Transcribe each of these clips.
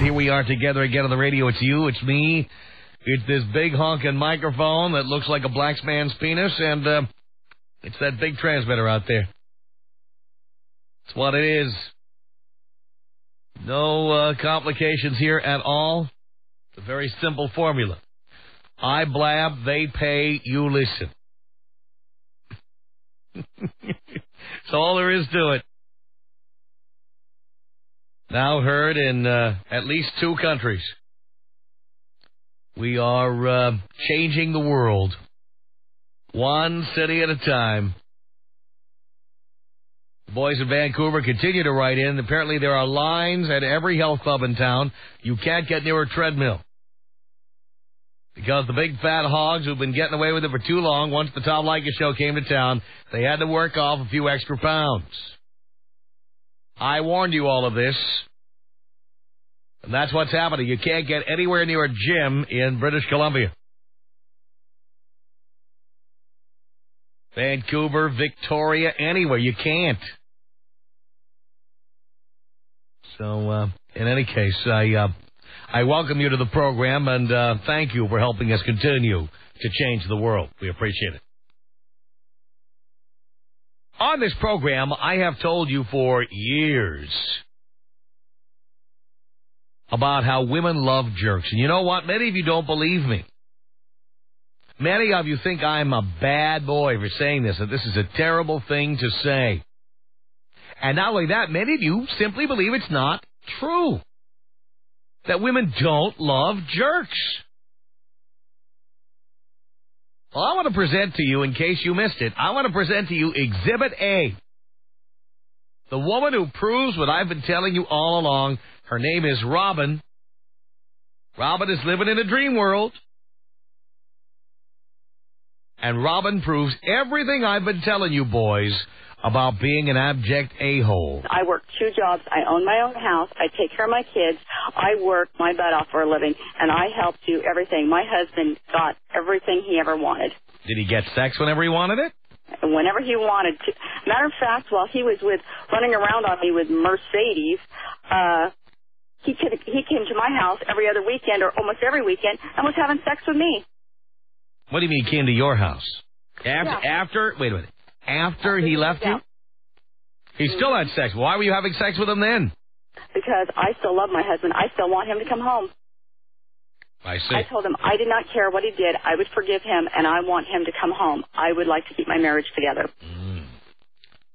Here we are together again on the radio. It's you, it's me. It's this big honking microphone that looks like a black man's penis, and it's that big transmitter out there. It's what it is. No complications here at all. It's a very simple formula. I blab, they pay, you listen. That's all there is to it. Now heard in at least 2 countries. We are changing the world, one city at a time. The boys in Vancouver continue to write in. Apparently there are lines at every health club in town. You can't get near a treadmill. Because the big fat hogs who've been getting away with it for too long, once the Tom Leykis Show came to town, they had to work off a few extra pounds. I warned you all of this. And that's what's happening. You can't get anywhere near a gym in British Columbia. Vancouver, Victoria, anywhere. You can't. So, in any case, I welcome you to the program, and thank you for helping us continue to change the world. We appreciate it. On this program, I have told you for years about how women love jerks. And you know what? Many of you don't believe me. Many of you think I'm a bad boy for saying this, that this is a terrible thing to say. And not only that, many of you simply believe it's not true. That women don't love jerks. Well, I want to present to you, in case you missed it, I want to present to you Exhibit A. The woman who proves what I've been telling you all along. Her name is Robin. Robin is living in a dream world. And Robin proves everything I've been telling you boys about being an abject a-hole. I work 2 jobs. I own my own house. I take care of my kids. I work my butt off for a living, and I help do everything. My husband got everything he ever wanted. Did he get sex whenever he wanted it? Whenever he wanted to. Matter of fact, while he was running around on me with Mercedes, he came to my house every other weekend or almost every weekend and was having sex with me. What do you mean he came to your house? After he left you? He still had sex. Why were you having sex with him then? Because I still love my husband. I still want him to come home. I see. I told him I did not care what he did. I would forgive him, and I want him to come home. I would like to keep my marriage together.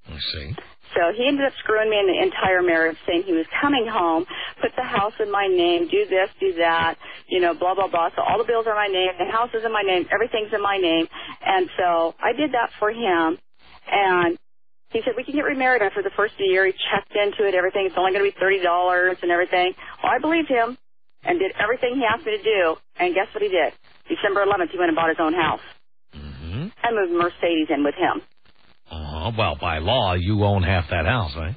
I see. So he ended up screwing me in the entire marriage, saying he was coming home, put the house in my name, do this, do that, blah, blah, blah. So all the bills are my name, the house is in my name, everything's in my name. And so I did that for him. And he said, we can get remarried after the first year. He checked into it, everything. It's only going to be $30 and everything. Well, I believed him and did everything he asked me to do. And guess what he did? December 11th, he went and bought his own house. And moved Mercedes in with him. Well, by law, you own half that house, right?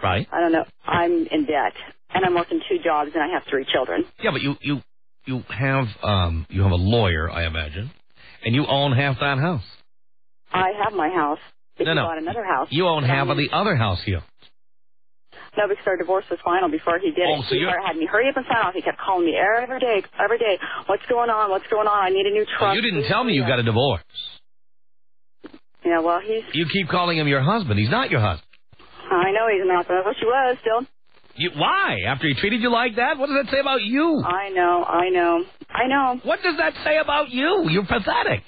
Right? I don't know. I'm in debt. And I'm working 2 jobs, and I have 3 children. Yeah, but you have a lawyer, I imagine. And you own half that house. I have my house. If you bought another house. You own half of the other house here. No, because our divorce was final before he did it. So he had me hurry up and sign off. He kept calling me every day. What's going on? What's going on? I need a new truck. Well, you didn't tell me you got a divorce. Yeah, well, You keep calling him your husband. He's not your husband. I know he's not, but I wish he was still. Why? After he treated you like that? What does that say about you? I know. What does that say about you? You're pathetic.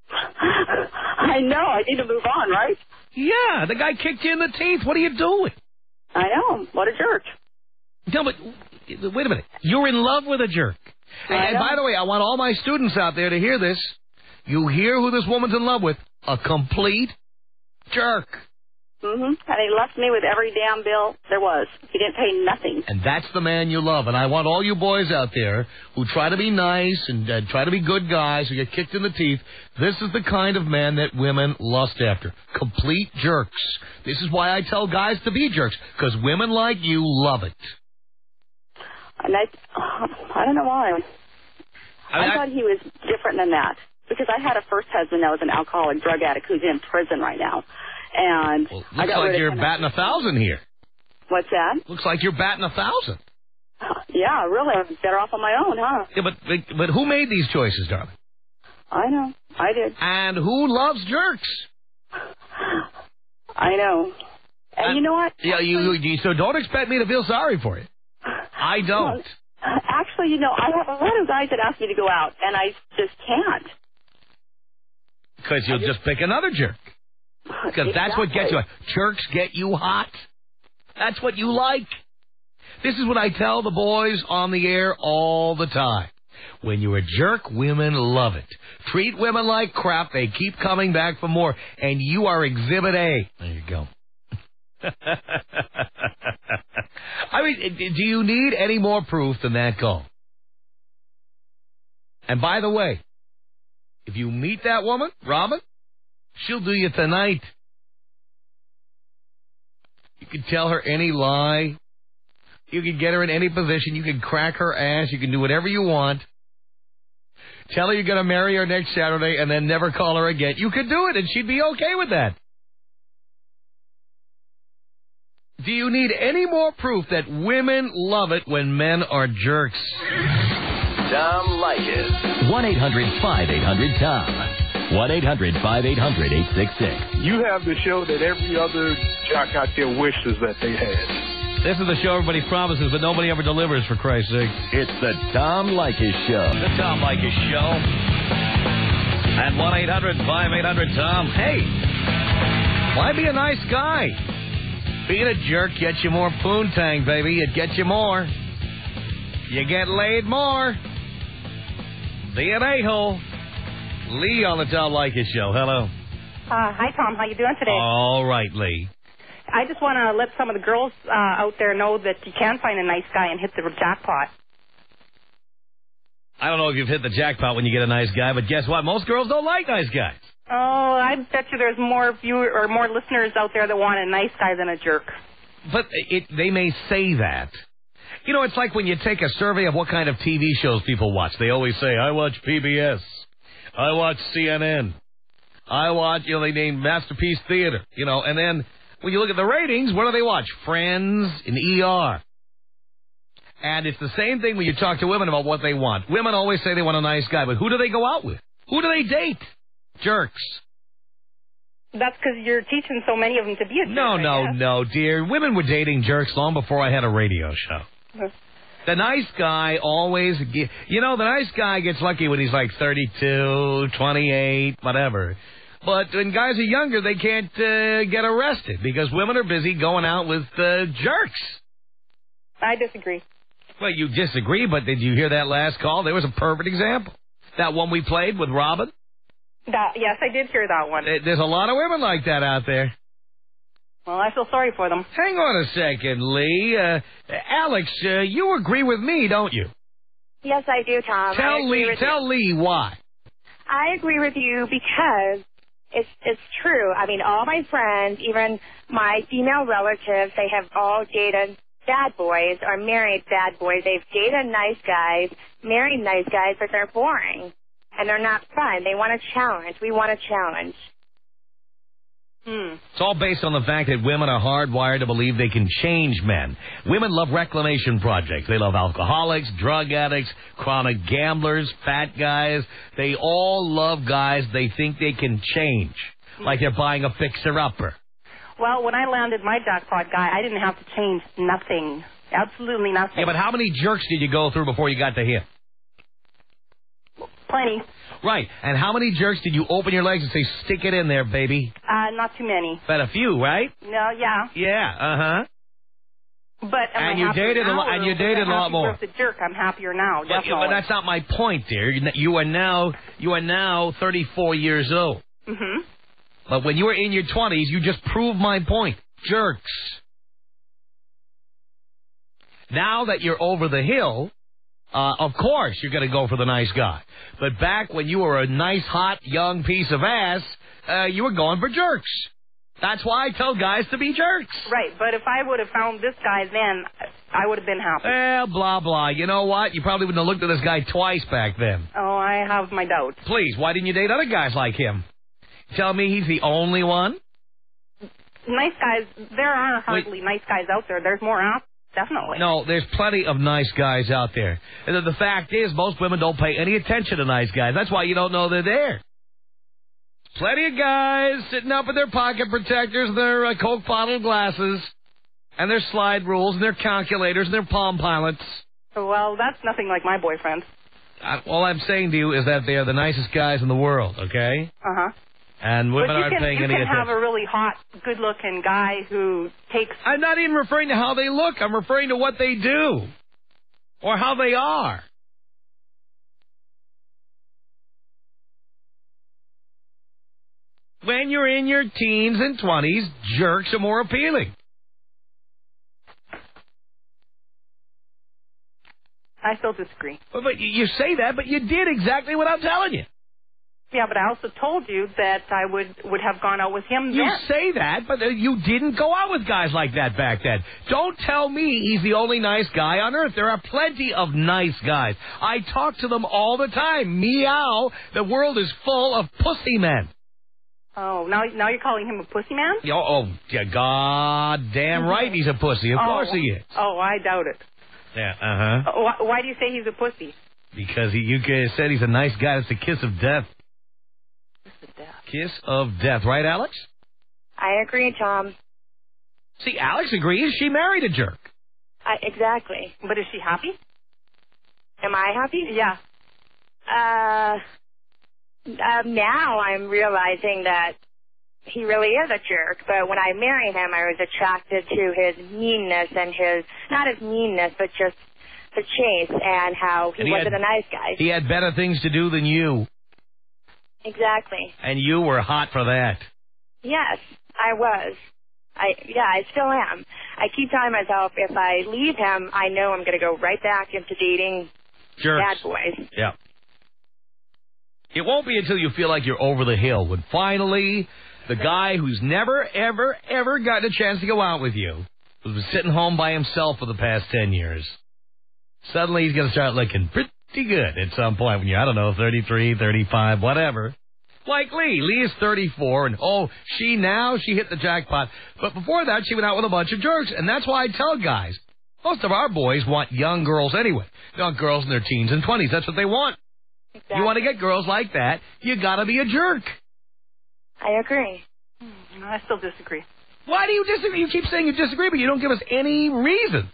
I know. I need to move on, right? Yeah, the guy kicked you in the teeth. What are you doing? I know. What a jerk. No, but wait a minute. You're in love with a jerk. And by the way, I want all my students out there to hear this. You hear who this woman's in love with? A complete jerk. And he left me with every damn bill there was. He didn't pay nothing. And that's the man you love. And I want all you boys out there who try to be nice and try to be good guys who get kicked in the teeth. This is the kind of man that women lust after. Complete jerks. This is why I tell guys to be jerks. Because women like you love it. And I don't know why. I thought he was different than that. Because I had a first husband that was an alcoholic drug addict who's in prison right now. And looks like you're batting 1,000 here. What's that? Looks like you're batting 1,000. Yeah, really. I'm better off on my own, huh? Yeah, but who made these choices, darling? I know. I did. And who loves jerks? I know. And you know what? Yeah, so don't expect me to feel sorry for you. I don't. Well, actually, you know, I have a lot of guys that ask me to go out, and I just can't. Because you'll just pick another jerk. Because that's what gets you. Jerks get you hot. That's what you like. This is what I tell the boys on the air all the time. When you're a jerk, women love it. Treat women like crap. They keep coming back for more. And you are Exhibit A. There you go. I mean, do you need any more proof than that call? And by the way, if you meet that woman, Robin, she'll do you tonight. You can tell her any lie. You can get her in any position. You can crack her ass. You can do whatever you want. Tell her you're going to marry her next Saturday and then never call her again. You could do it, and she'd be okay with that. Do you need any more proof that women love it when men are jerks? Tom Leykis. 1-800-5800-TOM. 1-800-5800-866. You have the show that every other jock out there wishes that they had. This is the show everybody promises, but nobody ever delivers, for Christ's sake. It's the Tom Leykis Show. The Tom Leykis Show. At 1-800-5800-TOM. Hey, why be a nice guy? Being a jerk gets you more poontang, baby. It gets you more. You get laid more. Be an a-hole. Lee on the Tom Leykis Show. Hello. Hi, Tom. How you doing today? All right, Lee. I just want to let some of the girls out there know that you can find a nice guy and hit the jackpot. I don't know if you've hit the jackpot when you get a nice guy, but guess what? Most girls don't like nice guys. Oh, I bet you there's more listeners out there that want a nice guy than a jerk. But they may say that. You know, it's like when you take a survey of what kind of TV shows people watch. They always say, I watch PBS. I watch CNN. I watch, they name Masterpiece Theater. And then when you look at the ratings, what do they watch? Friends and ER. And it's the same thing when you talk to women about what they want. Women always say they want a nice guy, but who do they go out with? Who do they date? Jerks. That's because you're teaching so many of them to be a jerk. No, dear. Women were dating jerks long before I had a radio show. The nice guy always, the nice guy gets lucky when he's like 32, 28, whatever. But when guys are younger, they can't get arrested because women are busy going out with jerks. I disagree. Well, you disagree, but did you hear that last call? There was a perfect example. That one we played with Robin. Yes, I did hear that one. There's a lot of women like that out there. Well, I feel sorry for them. Hang on a second, Lee. Alex, you agree with me, don't you? Yes, I do, Tom. Tell Lee why. I agree with you because it's true. I mean, all my friends, even my female relatives, they have all dated bad boys or married bad boys. They've dated nice guys, married nice guys, but they're boring. And they're not fun. They want a challenge. We want a challenge. It's all based on the fact that women are hardwired to believe they can change men. Women love reclamation projects. They love alcoholics, drug addicts, chronic gamblers, fat guys. They all love guys they think they can change, like they're buying a fixer-upper. Well, when I landed my jackpot guy, I didn't have to change nothing. Absolutely nothing. Yeah, but how many jerks did you go through before you got to him? Plenty. Right. And how many jerks did you open your legs and say, stick it in there, baby? Not too many. But a few, right? No, yeah. Yeah, uh-huh. But you dated a lot more. With the jerk, I'm happier now. Definitely. But that's not my point, dear. You are now 34 years old. Mm-hmm. But when you were in your 20s, you just proved my point. Jerks. Now that you're over the hill, of course you're going to go for the nice guy. But back when you were a nice, hot, young piece of ass, you were going for jerks. That's why I tell guys to be jerks. Right, but if I would have found this guy then, I would have been happy. Blah, blah. You know what? You probably wouldn't have looked at this guy twice back then. Oh, I have my doubts. Please, why didn't you date other guys like him? Tell me he's the only one? nice guys, there are hardly nice guys out there. There's more out, definitely. No, there's plenty of nice guys out there. And the fact is, most women don't pay any attention to nice guys. That's why you don't know they're there. Plenty of guys sitting up with their pocket protectors, their Coke bottle glasses, and their slide rules, and their calculators, and their Palm Pilots. Well, that's nothing like my boyfriend. All I'm saying to you is that they're the nicest guys in the world, okay? Uh-huh. And women aren't paying any attention. You can have a really hot, good-looking guy who takes... I'm not even referring to how they look. I'm referring to what they do or how they are. When you're in your teens and 20s, jerks are more appealing. I still disagree. But you say that, but you did exactly what I'm telling you. Yeah, but I also told you that I would have gone out with him You then. say that, but you didn't go out with guys like that back then. Don't tell me he's the only nice guy on earth. There are plenty of nice guys. I talk to them all the time. Meow. The world is full of pussy men. Oh, now you're calling him a pussy man? Yeah, goddamn right he's a pussy. Of course he is. Oh, I doubt it. Yeah, uh-huh. Why do you say he's a pussy? Because you guys said he's a nice guy. It's the kiss of death. Kiss of death. Kiss of death. Right, Alex? I agree, Tom. See, Alex agrees. She married a jerk. Exactly. But is she happy? Am I happy? Yeah. Now I'm realizing that he really is a jerk, but when I married him, I was attracted to his meanness and not his meanness, but just the chase and how he wasn't a nice guy. He had better things to do than you. Exactly. And you were hot for that. Yes, I was. I still am. I keep telling myself if I leave him, I know I'm going to go right back into dating jerks. bad boys. Yeah. It won't be until you feel like you're over the hill when finally the guy who's never, ever, ever gotten a chance to go out with you, who's been sitting home by himself for the past 10 years, suddenly he's going to start looking pretty good at some point when you're, I don't know, 33, 35, whatever. Like Lee. Lee is 34, and she hit the jackpot. But before that, she went out with a bunch of jerks, and that's why I tell guys, most of our boys want young girls anyway. They want girls in their teens and 20s. That's what they want. Exactly. You want to get girls like that, you got to be a jerk. I agree. I still disagree. Why do you disagree? You keep saying you disagree, but you don't give us any reasons.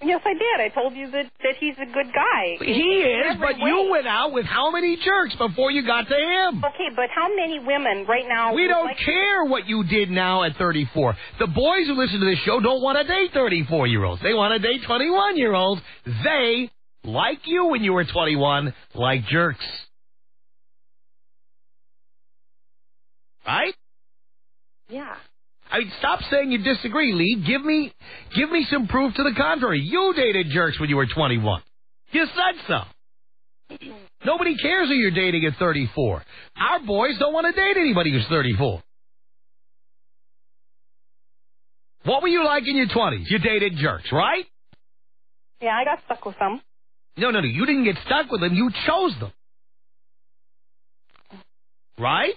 Yes, I did. I told you that he's a good guy. He is, but you went out with how many jerks before you got to him? Okay, but how many women right now... We don't care what you did now at 34. The boys who listen to this show don't want to date 34-year-olds. They want to date 21-year-olds. They, like you when you were 21, like jerks. Right? Yeah. I mean, stop saying you disagree, Lee. Give me some proof to the contrary. You dated jerks when you were 21. You said so. Nobody cares who you're dating at 34. Our boys don't want to date anybody who's 34. What were you like in your 20s? You dated jerks, right? Yeah, I got stuck with some. No. You didn't get stuck with them. You chose them. Right?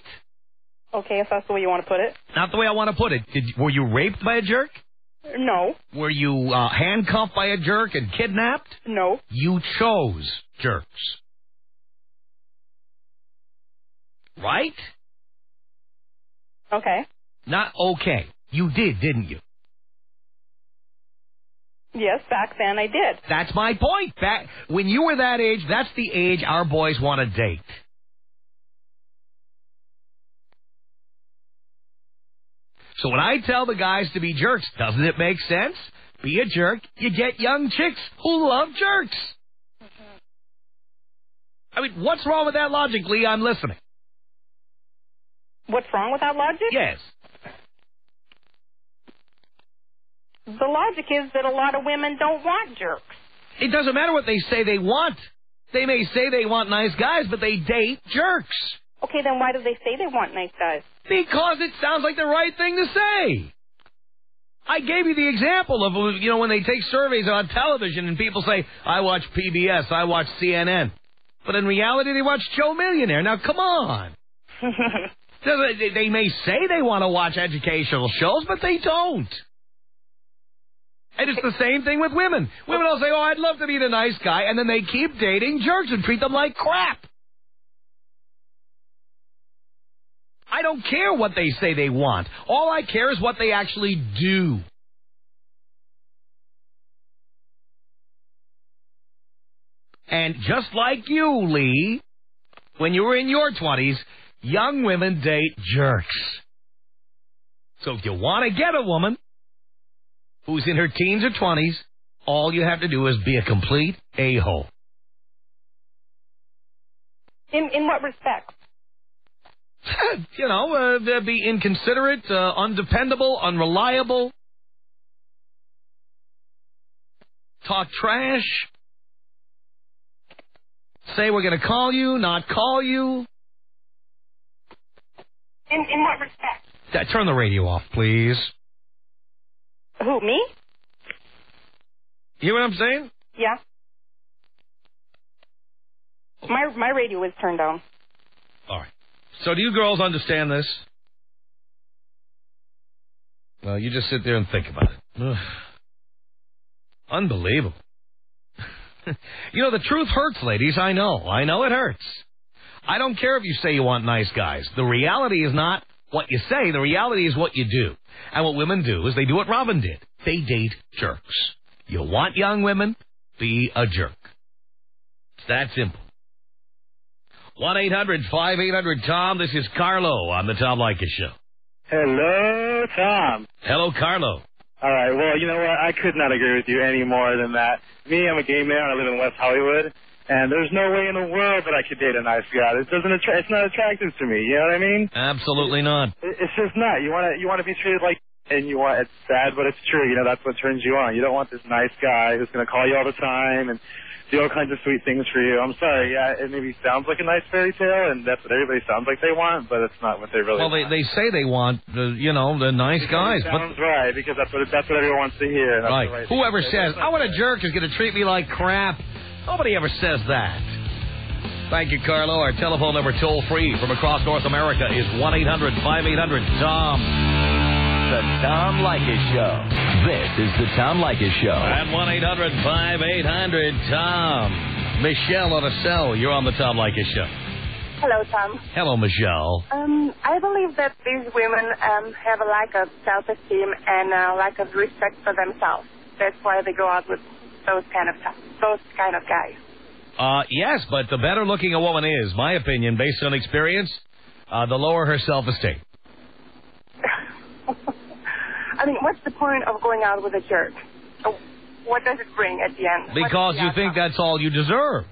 Okay, if that's the way you want to put it. Not the way I want to put it. Were you raped by a jerk? No. Were you handcuffed by a jerk and kidnapped? No. You chose jerks. Right? Okay. Not okay. You did, didn't you? Yes, back then I did. That's my point. When you were that age, that's the age our boys want to date. So when I tell the guys to be jerks, doesn't it make sense? Be a jerk, you get young chicks who love jerks. I mean, what's wrong with that logic, Lee? I'm listening. What's wrong with that logic? Yes. The logic is that a lot of women don't want jerks. It doesn't matter what they say they want. They may say they want nice guys, but they date jerks. Okay, then why do they say they want nice guys? Because it sounds like the right thing to say. I gave you the example of, when they take surveys on television and people say, I watch PBS, I watch CNN. But in reality, they watch Joe Millionaire. Now, come on. They may say they want to watch educational shows, but they don't. And it's the same thing with women. Women will say, oh, I'd love to meet a nice guy, and then they keep dating jerks and treat them like crap. I don't care what they say they want. All I care is what they actually do. And just like you, Lee, when you were in your 20s, young women date jerks. So if you want to get a woman who's in her teens or 20s, all you have to do is be a complete a-hole. In what respect? Be inconsiderate, undependable, unreliable, talk trash, say we're going to call you, not call you. In what respect? Turn the radio off, please. Who, me? You hear what I'm saying? Yeah. My radio is turned on. All right. So do you girls understand this? Well, you just sit there and think about it. Ugh. Unbelievable. The truth hurts, ladies. I know it hurts. I don't care if you say you want nice guys. The reality is not what you say. The reality is what you do. And what women do is they do what Robin did. They date jerks. You want young women? Be a jerk. It's that simple. 1-800-5800-TOM. This is Carlo on the Tom Leykis Show. Hello, Tom. Hello, Carlo. All right, well, you know what? I could not agree with you any more than that. Me, I'm a gay man. I live in West Hollywood, and there's no way in the world that I could date a nice guy. It's not attractive to me. You know what I mean? Absolutely not. It's just not. You want to be treated like, and it's sad, but it's true. That's what turns you on. You don't want this nice guy who's going to call you all the time and do all kinds of sweet things for you. I'm sorry, it maybe sounds like a nice fairy tale, and that's what everybody sounds like they want, but it's not what they really want. Well, they say they want, the nice guys. Sounds right, because that's what everyone wants to hear. That's right. The right Whoever says, I want a jerk who's going to treat me like crap, nobody ever says that. Thank you, Carlo. Our telephone number toll-free from across North America is 1-800-5800-TOM. The Tom Leykis Show. This is the Tom Leykis Show. At 1-800-5800-TOM. Michelle on a cell. You're on the Tom Leykis Show. Hello, Tom. Hello, Michelle. I believe that these women have a lack of self-esteem and a lack of respect for themselves. That's why they go out with those kind of guys. Yes, but the better looking a woman is, my opinion, based on experience, the lower her self-esteem. I mean, what's the point of going out with a jerk? What does it bring at the end? Because you think that's all you deserve.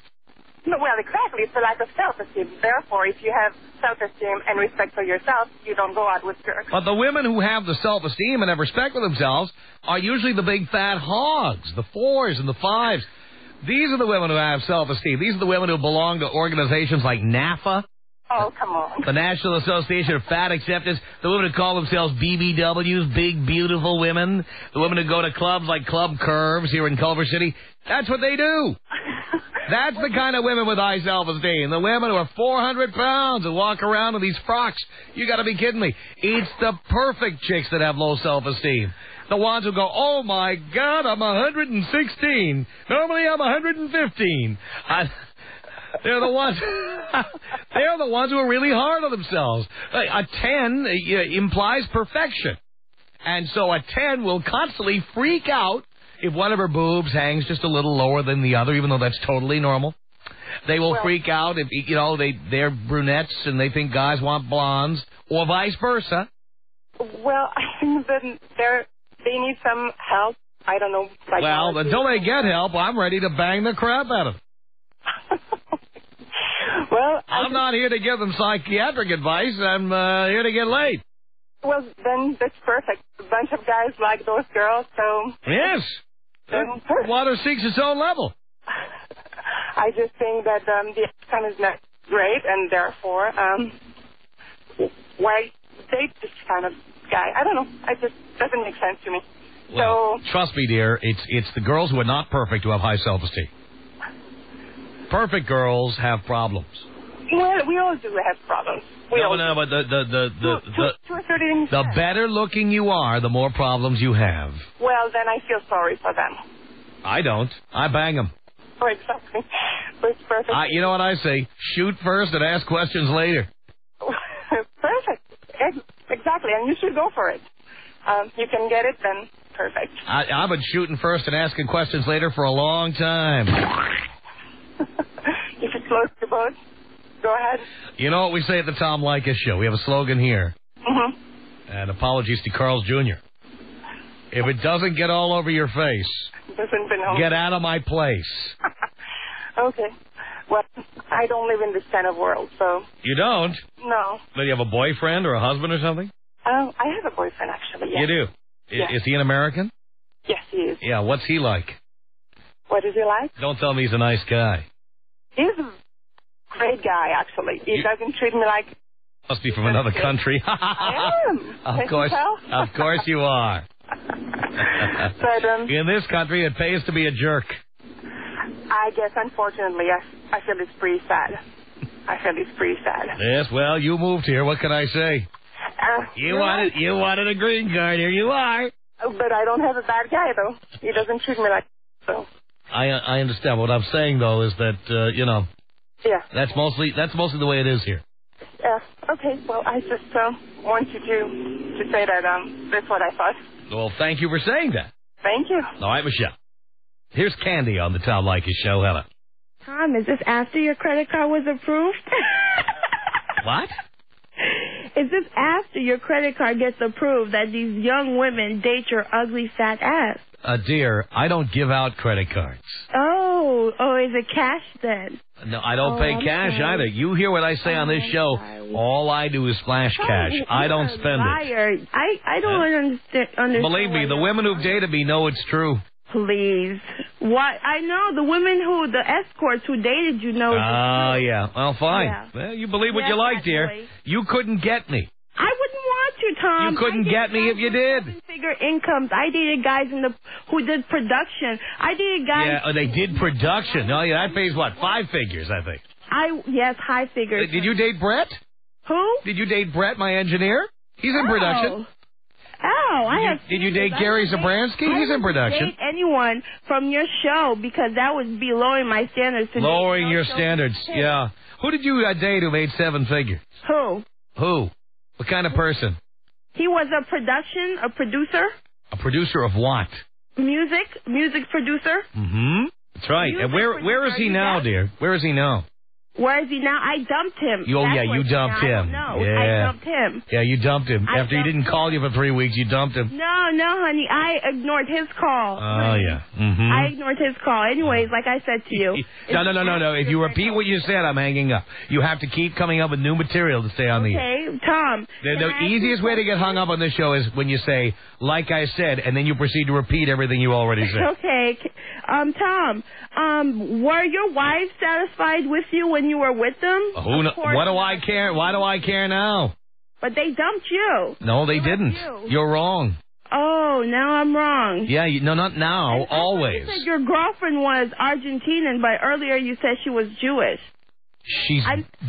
No, well, exactly. It's a lack of self-esteem. Therefore, if you have self-esteem and respect for yourself, you don't go out with jerks. But the women who have the self-esteem and have respect for themselves are usually the big fat hogs, the 4s and the 5s. These are the women who have self-esteem. These are the women who belong to organizations like NAFA. Oh, come on. The National Association of Fat Acceptance. The women who call themselves BBWs, Big Beautiful Women. The women who go to clubs like Club Curves here in Culver City. That's what they do. That's the kind of women with high self-esteem. The women who are 400 pounds and walk around in these frocks. You got to be kidding me. It's the perfect chicks that have low self-esteem. The ones who go, oh, my God, I'm 116. Normally I'm 115. They're the ones. They're the ones who are really hard on themselves. A 10 implies perfection, and so a 10 will constantly freak out if one of her boobs hangs just a little lower than the other, even though that's totally normal. They will freak out if they're brunettes and they think guys want blondes, or vice versa. Well, I think that they need some help. I don't know. Well, until they get help, I'm ready to bang the crap out of them. Well, I'm not here to give them psychiatric advice. I'm here to get laid. Well, then that's perfect. A bunch of guys like those girls, so... Yes. Water seeks its own level. I just think that the outcome is not great, and therefore, why date this kind of guy? I don't know. It just doesn't make sense to me. Well, trust me, dear, it's the girls who are not perfect who have high self-esteem. Perfect girls have problems. Well, we all do have problems. But the better looking you are, the more problems you have. Well, then I feel sorry for them. I don't. I bang them. Oh, exactly. It's perfect. You know what I say? Shoot first and ask questions later. Perfect. Exactly, and you should go for it. You can get it, then perfect. I've been shooting first and asking questions later for a long time. If it floats your boat, go ahead. You know what we say at the Tom Leykis Show? We have a slogan here. Mm-hmm. And apologies to Carl's Jr. If it doesn't get all over your face, get out of my place. Okay. Well, I don't live in this kind of world, so... You don't? No. Do you have a boyfriend or a husband or something? I have a boyfriend, actually, yes. You do? Yes. Is he an American? Yes, he is. Yeah, what's he like? What is he like? Don't tell me he's a nice guy. He's a great guy, actually. He doesn't treat me like... Must be from another country. I am. Of course you are. But, in this country, it pays to be a jerk. I guess, unfortunately, I feel it's pretty sad. Yes, well, you moved here. What can I say? You wanted a green card. Here you are. But I don't have a bad guy, though. He doesn't treat me like so. I understand. What I'm saying, though, is that, Yeah. That's mostly the way it is here. Yeah. Okay. Well, I just want you to say that that's what I thought. Well, thank you for saying that. Thank you. All right, Michelle. Here's Candy on the Tom Leykis Show. Hello. Tom, is this after your credit card was approved? What? Is this after your credit card gets approved that these young women date your ugly fat ass? Dear, I don't give out credit cards. Oh, is it cash then? No, I don't pay cash either. You hear what I say on this show. All I do is flash cash. I don't spend it. I don't understand. Believe me, the women who've dated me know it's true. Please. What? I know the escorts who dated you know. Oh, yeah. Well, fine. Yeah. Well, you believe what you like, dear. You couldn't get me. I wouldn't want you, Tom. You couldn't get me if you did. Seven-figure incomes. I dated guys who did production. I dated guys. Yeah, they did production. Oh, yeah, that pays what? 5 figures, I think. Yes, high figures. Did you date Brett? Who? Did you date Brett, my engineer? He's in production. Did you date Gary Zabransky? He's in production. I wouldn't date anyone from your show because that would be lowering my standards. Lowering your standards, yeah. Who did you date who made 7 figures? Who? What kind of person? He was a producer. A producer of what? Music producer. Mm-hmm. That's right. And where is he now, dear? Where is he now? Where is he now? I dumped him. Oh, yeah, you dumped him. No, yeah. I dumped him. Yeah, you dumped him. After he didn't call you for 3 weeks, you dumped him. No, honey. I ignored his call. Oh, yeah. Mm-hmm. I ignored his call. Anyways, like I said to you. No. If you repeat what you said, I'm hanging up. You have to keep coming up with new material to stay on the air. Okay, Tom. The easiest way to get hung up on this show is when you say, like I said, and then you proceed to repeat everything you already said. Okay. Tom, were your wives satisfied with you when you were with them? What do I care? Why do I care now? But they dumped you. No, they didn't. You're wrong. Oh, now I'm wrong. Yeah, no, not now. Always. You said your girlfriend was Argentinian, but earlier you said she was Jewish.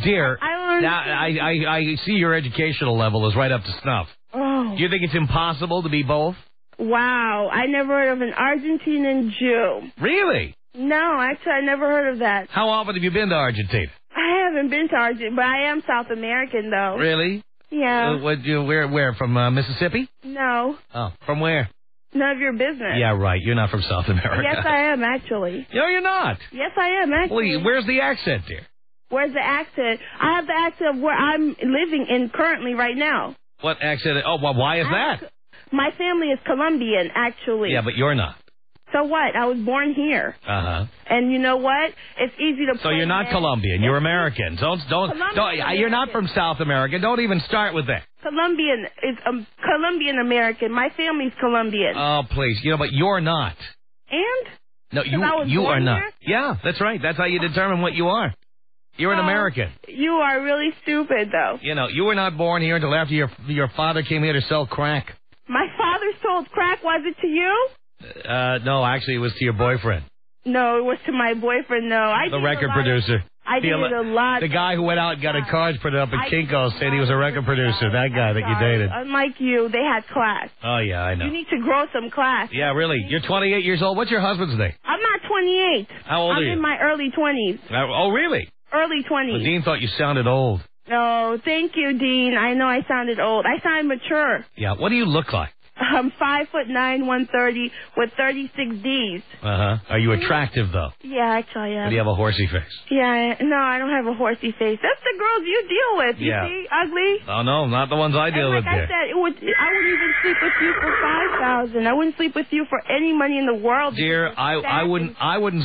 Dear. I see your educational level is right up to snuff. Oh. Do you think it's impossible to be both? Wow, I never heard of an Argentinian Jew. Really? No, actually, I never heard of that. How often have you been to Argentina? I haven't been to Argentina, but I am South American, though. Really? Yeah. Where? From Mississippi? No. Oh, from where? None of your business. Yeah, right. You're not from South America. Yes, I am, actually. No, you're not. Yes, I am, actually. Well, where's the accent, dear? Where's the accent? I have the accent of where I'm living in currently right now. What accent? Oh, well, why is that? My family is Colombian, actually. Yeah, but you're not. So what? I was born here. Uh-huh. And you know what? It's easy to. So you're not Colombian. You're American. Don't. You're not from South America. Don't even start with that. Colombian is Colombian American. My family's Colombian. Oh, please. But you're not. And? No, you are not. Here? Yeah, that's right. That's how you determine what you are. You're an American. You are really stupid, though. You were not born here until after your father came here to sell crack. My father sold crack. Was it to you? No, actually, it was to your boyfriend. No, it was to my boyfriend. No, the record producer. I dated a lot. The guy who went out and got a cards printed up at Kinko's said he was a record producer. That guy that you dated. Unlike you, they had class. Oh, yeah, I know. You need to grow some class. Yeah, really. You're 28 years old. What's your husband's name? I'm not 28. How old are you? I'm in my early 20s. Oh, really? Early 20s. Well, Dean thought you sounded old. Oh, thank you, Dean. I know I sounded old. I sound mature. Yeah, what do you look like? I'm 5'9", 130 with 36 Ds. Are you attractive though? Yeah, actually, yeah. Or do you have a horsey face? Yeah, no, I don't have a horsey face. That's the girls you deal with. You see, ugly. Oh no, not the ones I deal with. Like I said, I wouldn't even sleep with you for $5,000. I wouldn't sleep with you for any money in the world. Dear, I wouldn't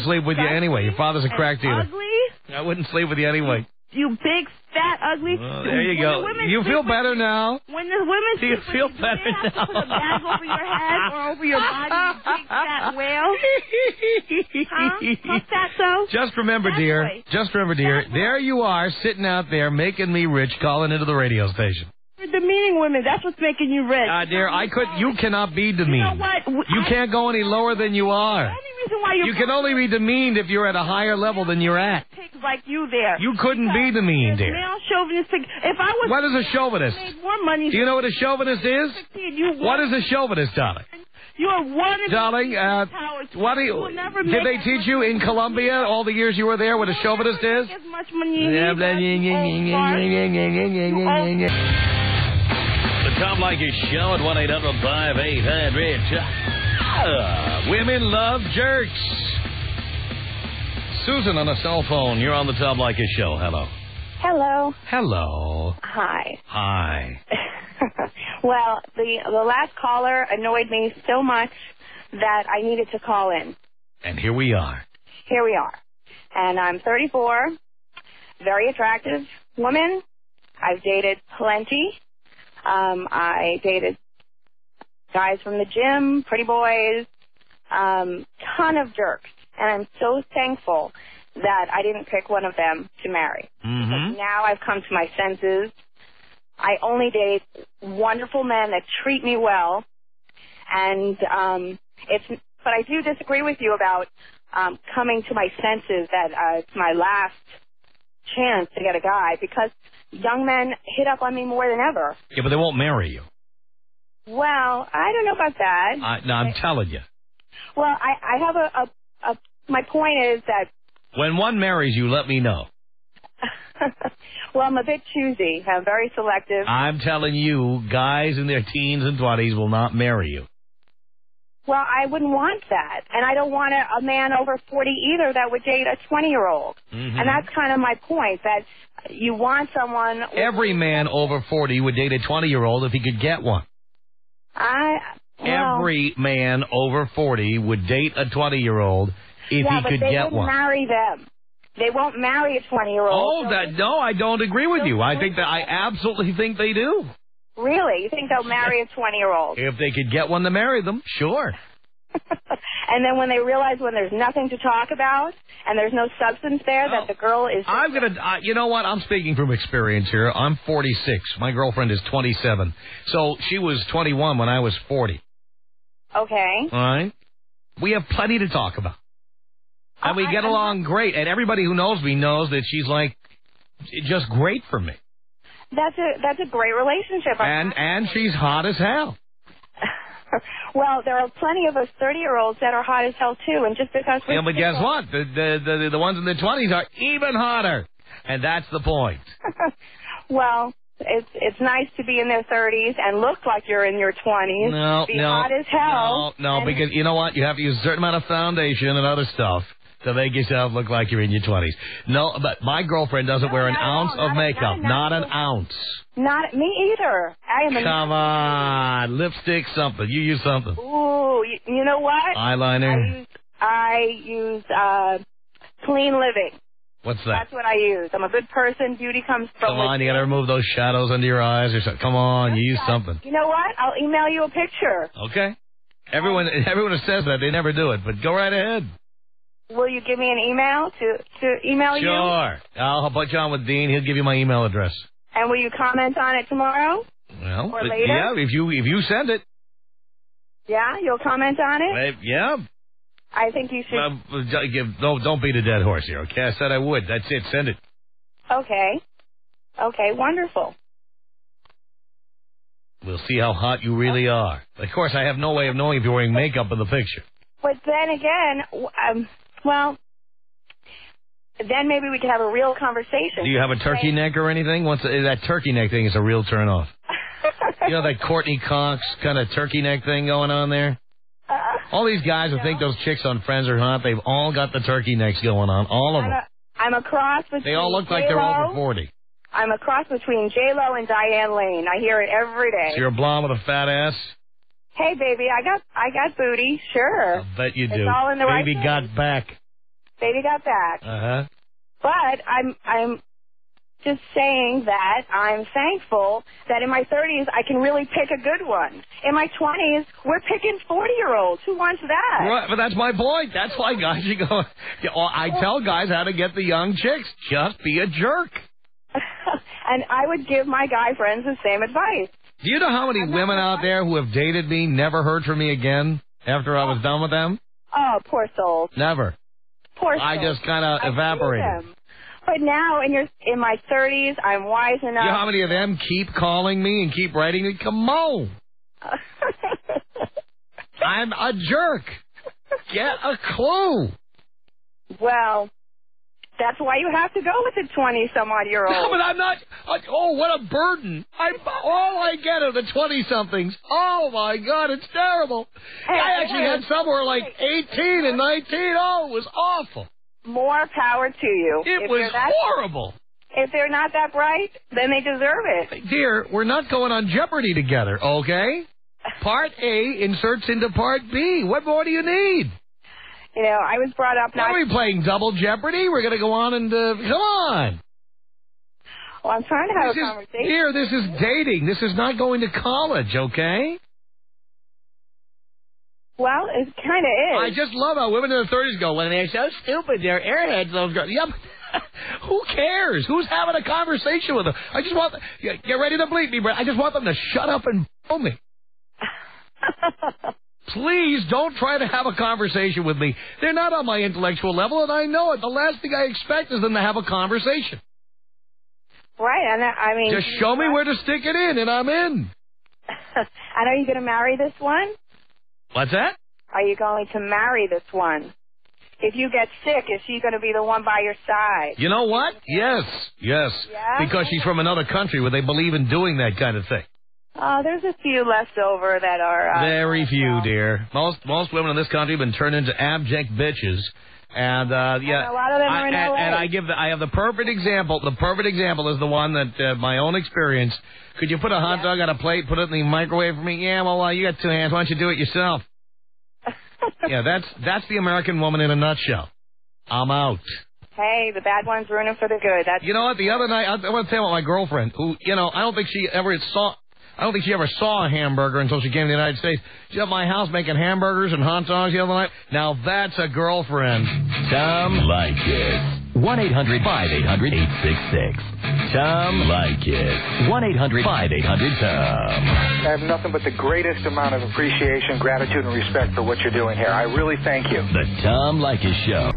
sleep with you anyway. Your father's a crack dealer. Ugly. I wouldn't sleep with you anyway. You big, fat, ugly. There you go. You feel better now? When the women do you feel better now? Have to put a bag over your head or over your body, you big, fat whale? Huh? What's that so? Just remember, dear. There you are, sitting out there, making me rich, calling into the radio station. You're demeaning women. That's what's making you rich. Dear, you cannot be demeaned. You know what? You can't go any lower than you are. The only reason why You can only be demeaned if you're at a higher level than you're at. Pigs like you there. You couldn't be demeaned, dear. Male chauvinist pig. If I was... What is a chauvinist? Made more money. Do you know what a chauvinist is? What is a chauvinist, darling? You are one of darling, what do you... Did they teach you in Columbia all the years you were there what a chauvinist is? As much money as you The Tom Leykis Show at 1-800-5800. Women love jerks. Susan on a cell phone. You're on the Tom Leykis Show. Hello. Hello. Hello. Hi. Hi. Well, the last caller annoyed me so much that I needed to call in. And here we are. Here we are. And I'm 34, very attractive woman. I've dated plenty. I dated guys from the gym, pretty boys, ton of jerks. And I'm so thankful that I didn't pick one of them to marry. Mm-hmm. Now I've come to my senses. I only date wonderful men that treat me well. And but I do disagree with you about coming to my senses that it's my last chance to get a guy, because young men hit up on me more than ever. Yeah, but they won't marry you. Well, I don't know about that. No, I'm telling you. Well, I have my point is that... When one marries you, let me know. Well, I'm a bit choosy. I'm very selective. I'm telling you, guys in their teens and 20s will not marry you. Well, I wouldn't want that. And I don't want a man over 40 either that would date a 20-year-old. Mm-hmm. And that's kind of my point, that you want someone... Every man over 40 would date a 20-year-old if he could get one. Every man over 40 would date a 20-year-old if he could get one. Yeah, but they wouldn't marry them. They won't marry a 20-year-old. No, I don't agree with you. I absolutely think they do. Really? You think they'll marry a 20-year-old? If they could get one to marry them, sure. And then when they realize when there's nothing to talk about and there's no substance there, that the girl is... you know what? I'm speaking from experience here. I'm 46. My girlfriend is 27. So she was 21 when I was 40. Okay. All right? We have plenty to talk about. And we get along great. And everybody who knows me knows that she's like just great for me. That's a great relationship. And she's hot as hell. Well, there are plenty of us 30-year-olds that are hot as hell too, and just because we... Yeah, but guess what? The ones in their 20s are even hotter, and that's the point. Well, it's nice to be in their 30s and look like you're in your 20s. No, hot as hell. No, because you know what? You have to use a certain amount of foundation and other stuff to make yourself look like you're in your 20s. No, but my girlfriend doesn't wear an ounce of makeup. Not an ounce. Not me either. Come on. Lipstick, something. You use something. Ooh, you know what? Eyeliner. I use Clean Living. What's that? That's what I use. I'm a good person. Beauty comes from... Come on, you got to remove those shadows under your eyes or something. Come on, you use something. You know what? I'll email you a picture. Okay. Everyone who says that, they never do it, but go right ahead. Will you give me an email to email you? Sure. I'll put you on with Dean. He'll give you my email address. And will you comment on it tomorrow? Well, or later? Yeah, if you send it. Yeah, you'll comment on it? Yeah. I think you should. Don't beat a dead horse here, okay? I said I would. That's it. Send it. Okay. Okay, wonderful. We'll see how hot you really are. Of course, I have no way of knowing if you're wearing makeup in the picture. But then again, well, then maybe we could have a real conversation. Do you have a turkey neck or anything? That turkey neck thing is a real turn-off. You know that Courtney Cox kind of turkey neck thing going on there? All these guys who think those chicks on Friends are hot, they've all got the turkey necks going on. All of them. I'm a cross between They all look like they're over 40. I'm a cross between J-Lo and Diane Lane. I hear it every day. So you're a blonde with a fat ass? Hey, baby, I got booty. Sure. I bet you do. It's all in the right Baby place. got back. Baby got back. Uh-huh. But I'm just saying that I'm thankful that in my 30s I can really pick a good one. In my 20s, we're picking 40-year-olds. Who wants that? Right, but that's my point. That's why guys should go. I tell guys how to get the young chicks. Just be a jerk. And I would give my guy friends the same advice. Do you know how many women out there who have dated me never heard from me again after I was done with them? Oh, poor souls. Never. Poor souls. I just kind of evaporated. But now, in my 30s, I'm wise enough. You know how many of them keep calling me and keep writing me? Come on. I'm a jerk. Get a clue. Well, that's why you have to go with a 20-some-odd-year-old. No, but I'm not. Oh, what a burden. All I get are the 20-somethings. Oh, my God, it's terrible. I actually had somewhere like 18 and 19. Oh, it was awful. More power to you. It was horrible. If they're not that bright, then they deserve it. Dear, we're not going on Jeopardy together, okay? Part A inserts into Part B. What more do you need? You know, I was brought up not... Are we playing double Jeopardy? We're going to go on and... come on. Well, I'm trying to have a conversation. Dear, this is dating. This is not going to college, okay? Well, it kind of is. I just love how women in their 30s go, when they're so stupid, they're airheads, those girls. Yep. Who cares? Who's having a conversation with them? I just want... Get ready to bleep me, Brett. I just want them to shut up and blow me. Please don't try to have a conversation with me. They're not on my intellectual level, and I know it. The last thing I expect is them to have a conversation. Right, and I mean... Just show me where to stick it in, and I'm in. And are you going to marry this one? What's that? Are you going to marry this one? If you get sick, is she going to be the one by your side? You know what? Yes. Yeah? Because she's from another country where they believe in doing that kind of thing. Oh, there's a few left over that are... Very few, dear. Most women in this country have been turned into abject bitches. And, yeah. And a lot of them are in LA. And I have the perfect example. The perfect example is the one that, my own experience. Could you put a hot dog on a plate, put it in the microwave for me? Yeah, well, you got 2 hands. Why don't you do it yourself? Yeah, that's the American woman in a nutshell. I'm out. Hey, the bad one's ruining for the good. That's... You know what? The other night, I want to tell you about my girlfriend, who, I don't think she ever saw a hamburger until she came to the United States. She's at my house making hamburgers and hot dogs the other night. Now that's a girlfriend. Tom Leykis. 1-800-5800-866. Tom Leykis. 1-800-5800-TOM. I have nothing but the greatest amount of appreciation, gratitude, and respect for what you're doing here. I really thank you. The Tom Leykis Show.